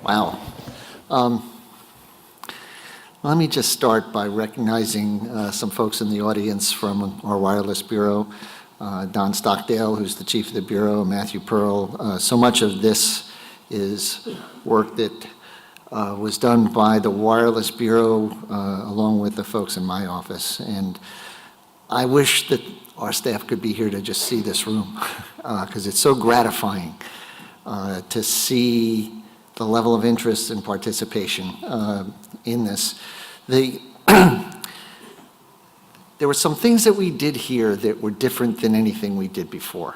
Wow. Let me just start by recognizing some folks in the audience from our wireless bureau. Don Stockdale, who's the chief of the bureau, Matthew Pearl. So much of this is work that was done by the wireless bureau along with the folks in my office. And I wish that our staff could be here to just see this room because it's so gratifying to see the level of interest and participation in this. There were some things that we did here that were different than anything we did before.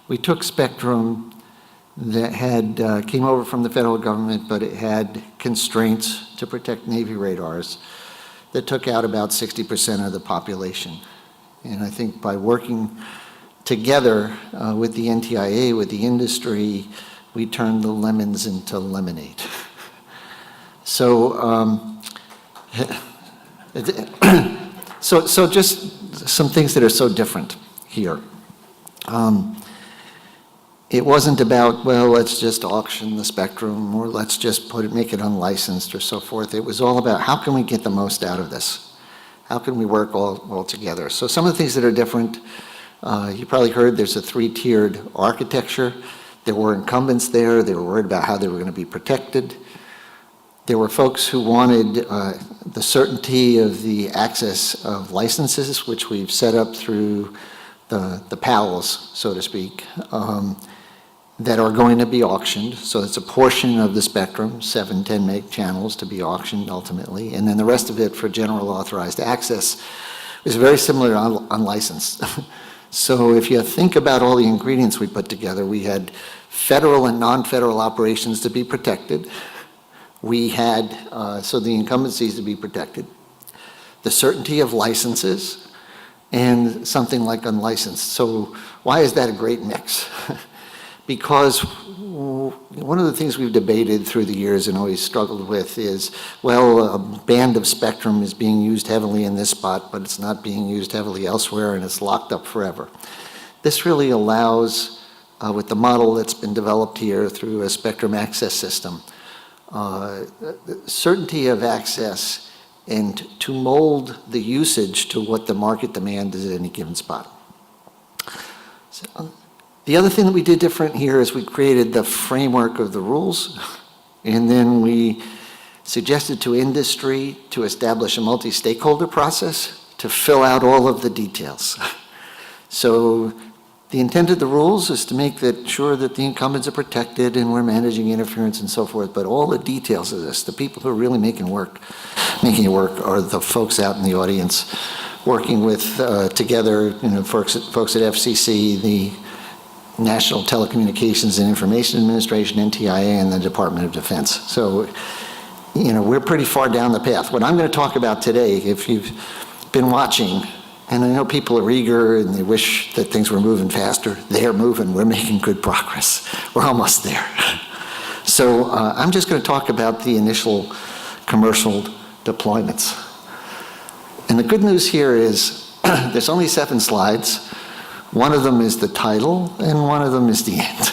We took spectrum that had came over from the federal government, but it had constraints to protect Navy radars that took out about 60% of the population. And I think by working together with the NTIA, with the industry, we turned the lemons into lemonade. So, so just some things that are so different here. It wasn't about, well, let's just auction the spectrum or let's just make it unlicensed or so forth. It was all about how can we get the most out of this? How can we work all together? So some of the things that are different, you probably heard there's a 3-tiered architecture. There were incumbents there. They were worried about how they were going to be protected. There were folks who wanted the certainty of the access of licenses, which we've set up through the PALs, so to speak, that are going to be auctioned. So it's a portion of the spectrum, 7, 10 meg channels to be auctioned ultimately. And then the rest of it for general authorized access is very similar to unlicensed. So if you think about all the ingredients we put together, we had federal and non-federal operations to be protected. We had, so the incumbencies to be protected, the certainty of licenses, and something like unlicensed. So why is that a great mix? Because one of the things we've debated through the years and always struggled with is, well, a band of spectrum is being used heavily in this spot, but it's not being used heavily elsewhere, and it's locked up forever. This really allows, with the model that's been developed here through a spectrum access system, certainty of access and to mold the usage to what the market demand is at any given spot. So, the other thing that we did different here is we created the framework of the rules, and then we suggested to industry to establish a multi-stakeholder process to fill out all of the details. So the intent of the rules is to make sure that the incumbents are protected and we're managing interference and so forth, but all the details of this, the people who are really making it work are the folks out in the audience working with, together, folks at FCC, the National Telecommunications and Information Administration, NTIA, and the Department of Defense. So, we're pretty far down the path. What I'm going to talk about today, if you've been watching, and I know people are eager and they wish that things were moving faster. They're moving. We're making good progress. We're almost there. So I'm just going to talk about the initial commercial deployments. And the good news here is there's only 7 slides. One of them is the title, and one of them is the end.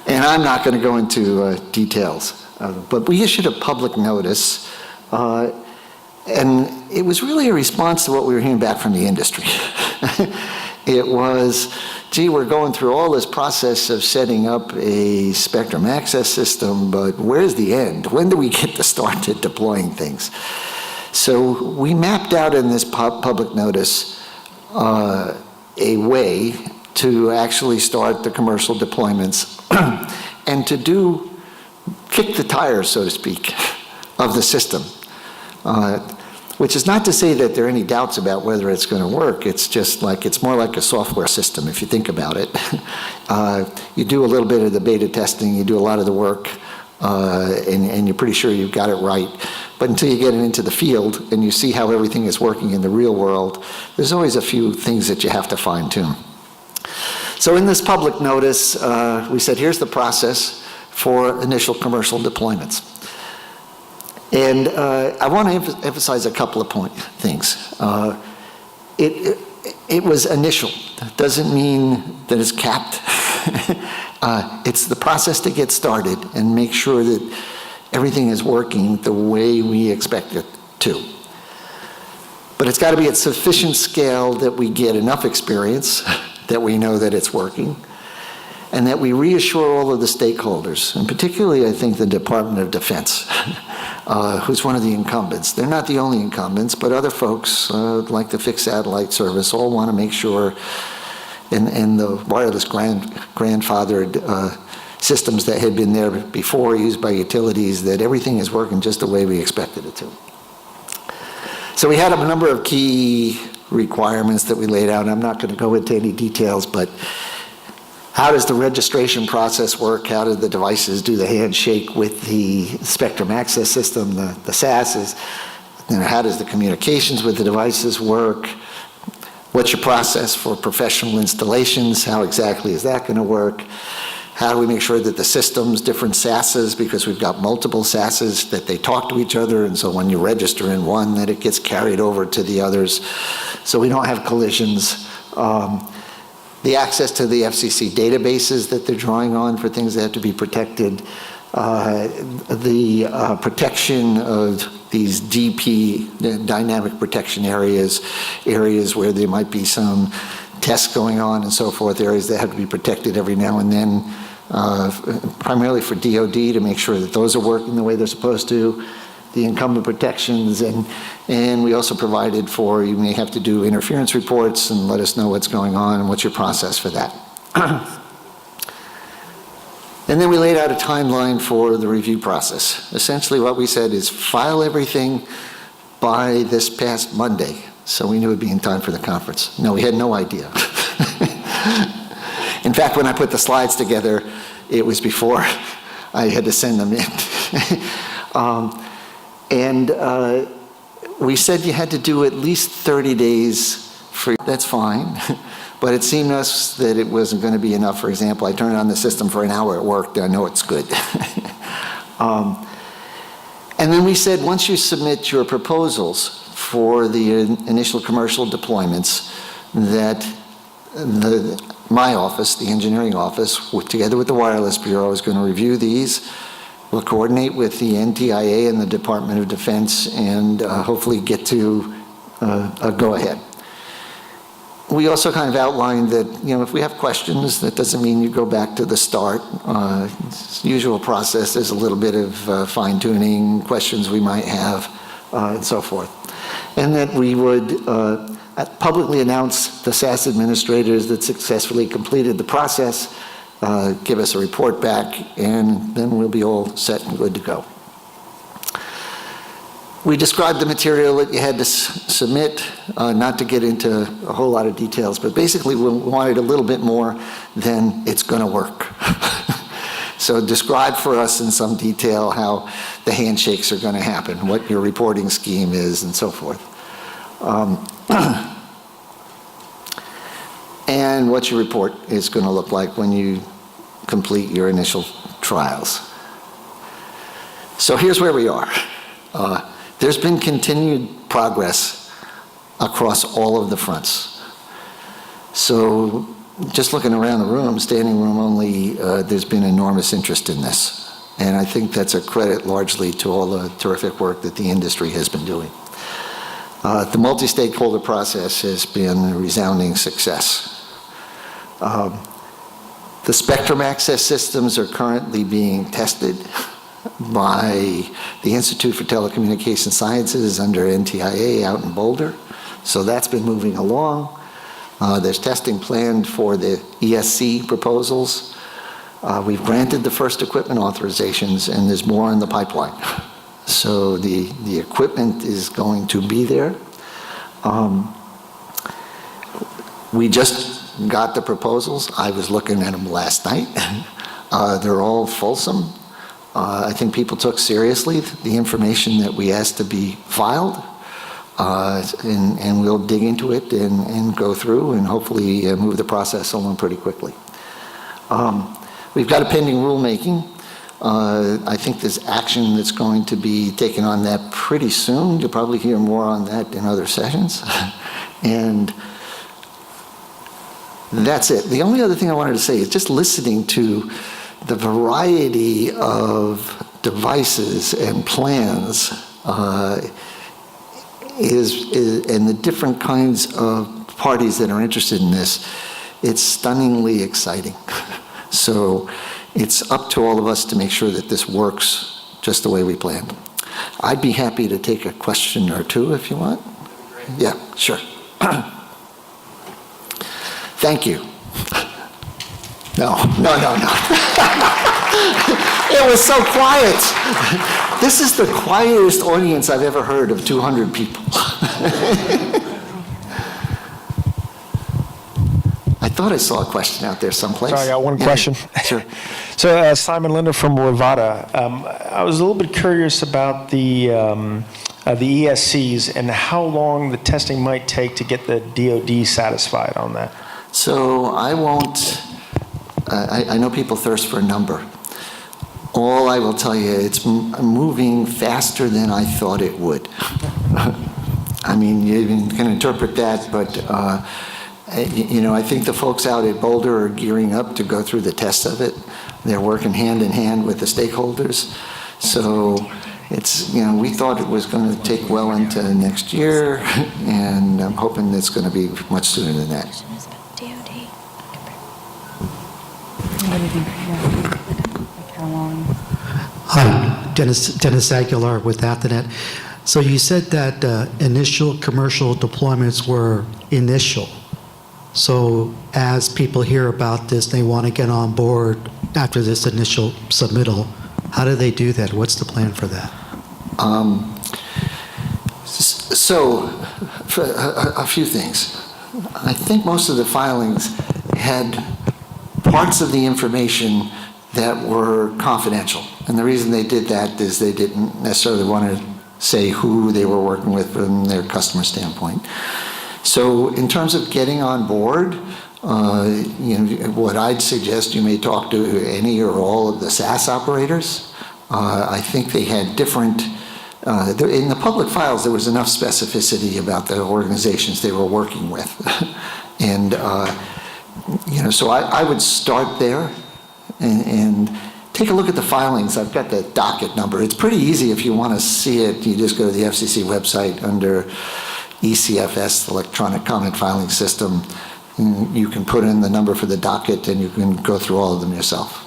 And I'm not going to go into details. But we issued a public notice. And it was really a response to what we were hearing back from the industry. It was, gee, we're going through all this process of setting up a spectrum access system, but where's the end? When do we get to start to deploying things? So we mapped out in this public notice a way to actually start the commercial deployments and to kick the tires, so to speak, of the system. Which is not to say that there are any doubts about whether it's going to work. It's just like, it's more like a software system if you think about it. You do a little bit of the beta testing, you do a lot of the work, and you're pretty sure you've got it right. But until you get it into the field and you see how everything is working in the real world, there's always a few things that you have to fine tune. So in this public notice, we said, here's the process for initial commercial deployments. And I want to emphasize a couple of things. It was initial. doesn't mean that it's capped. It's the process to get started and make sure that everything is working the way we expect it to. But it's got to be at sufficient scale that we get enough experience that we know that it's working, and that we reassure all of the stakeholders, and particularly I think the Department of Defense, who's one of the incumbents. They're not the only incumbents, but other folks like the Fixed Satellite Service all want to make sure in the wireless grandfathered systems that had been there before, used by utilities, that everything is working just the way we expected it to. So we had a number of key requirements that we laid out. I'm not going to go into any details, but how does the registration process work? How do the devices do the handshake with the spectrum access system, the SASs? How does the communications with the devices work? What's your process for professional installations? How exactly is that going to work? How do we make sure that the systems, different SASs, because we've got multiple SASs, that they talk to each other, and so when you register in one, that it gets carried over to the others, so we don't have collisions. The access to the FCC databases that they're drawing on for things that have to be protected, the protection of these DP, dynamic protection areas where there might be some tests going on and so forth, areas that have to be protected every now and then, primarily for DoD to make sure that those are working the way they're supposed to, the incumbent protections, and we also provided for, you may have to do interference reports and let us know what's going on and what's your process for that. And then we laid out a timeline for the review process. Essentially what we said is file everything by this past Monday. So we knew it would be in time for the conference. No, we had no idea. In fact, when I put the slides together, it was before I had to send them in. We said you had to do at least 30 days for, that's fine. But it seemed to us that it wasn't going to be enough. For example, I turned on the system for an hour, it worked, I know it's good. And then we said, once you submit your proposals for the initial commercial deployments, that my office, the engineering office, together with the Wireless Bureau, is going to review these. We'll coordinate with the NTIA and the Department of Defense and hopefully get to a go-ahead. We also kind of outlined that, if we have questions, that doesn't mean you go back to the start. It's the usual process. There's a little bit of fine-tuning, questions we might have, and so forth. And that we would publicly announce the SAS administrators that successfully completed the process, give us a report back, and then we'll be all set and good to go. We described the material that you had to submit, not to get into a whole lot of details, but basically we wanted a little bit more than it's going to work. So describe for us in some detail how the handshakes are going to happen, what your reporting scheme is, and so forth. And what your report is going to look like when you complete your initial trials. So here's where we are. There's been continued progress across all of the fronts. So just looking around the room, standing room only, there's been enormous interest in this. And I think that's a credit largely to all the terrific work that the industry has been doing. The multi-stakeholder process has been a resounding success. The spectrum access systems are currently being tested by the Institute for Telecommunication Sciences under NTIA out in Boulder. So that's been moving along. There's testing planned for the ESC proposals. We've granted the first equipment authorizations, and there's more in the pipeline. So the equipment is going to be there. We just got the proposals. I was looking at them last night. They're all fulsome. I think people took seriously the information that we asked to be filed, and we'll dig into it and go through and hopefully move the process along pretty quickly. We've got a pending rulemaking. I think there's action that's going to be taken on that pretty soon. You'll probably hear more on that in other sessions. And That's it. The only other thing I wanted to say is just listening to the variety of devices and plans and the different kinds of parties that are interested in this, it's stunningly exciting. So it's up to all of us to make sure that this works just the way we planned. I'd be happy to take a question or two if you want. Yeah, sure. Thank you. No. It was so quiet. This is the quietest audience I've ever heard of 200 people. I thought I saw a question out there someplace. Sorry, I got one question. Sure. So Simon Linder from Rivada. I was a little bit curious about the ESCs and how long the testing might take to get the DoD satisfied on that. So I won't, I know people thirst for a number. All I will tell you, it's moving faster than I thought it would. I mean, you can interpret that, but you know, I think the folks out at Boulder are gearing up to go through the test of it. They're working hand in hand with the stakeholders. So it's, you know, we thought it was going to take well into next year, and I'm hoping it's going to be much sooner than that. Hi, Dennis Aguilar with Athernet. So you said that initial commercial deployments were initial. So as people hear about this, they want to get on board after this initial submittal. How do they do that? What's the plan for that? So, for a few things. I think most of the filings had parts of the information that were confidential. And the reason they did that is they didn't necessarily want to say who they were working with from their customer standpoint. So in terms of getting on board, you know, what I'd suggest, you may talk to any or all of the SaaS operators. I think they had different, in the public files there was enough specificity about the organizations they were working with. And you know, so I would start there and take a look at the filings. I've got the docket number. It's pretty easy if you want to see it. You just go to the FCC website under ECFS, the Electronic Comment Filing System. You can put in the number for the docket and you can go through all of them yourself.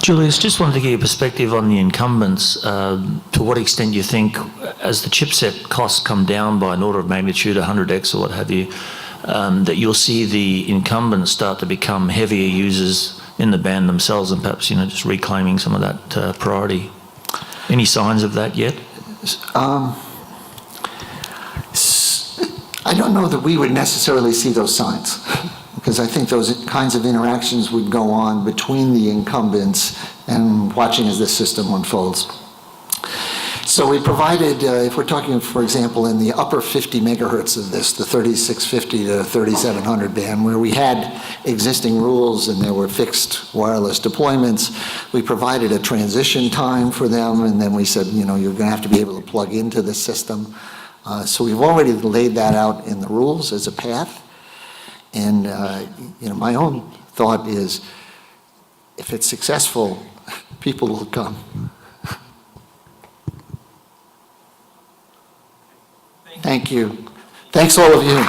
Julius, just wanted to get your perspective on the incumbents. To what extent you think, as the chipset costs come down by an order of magnitude, 100x or what have you, that you'll see the incumbents start to become heavier users in the band themselves and perhaps, you know, just reclaiming some of that priority. Any signs of that yet? I don't know that we would necessarily see those signs. Because I think those kinds of interactions would go on between the incumbents and watching as the system unfolds. So we provided, if we're talking, for example, in the upper 50 megahertz of this, the 3650 to 3700 band, where we had existing rules and there were fixed wireless deployments, we provided a transition time for them, and then we said, you know, you're going to have to be able to plug into the system. So we've already laid that out in the rules as a path. And you know, my own thought is, if it's successful, people will come. Thank you. Thanks all of you.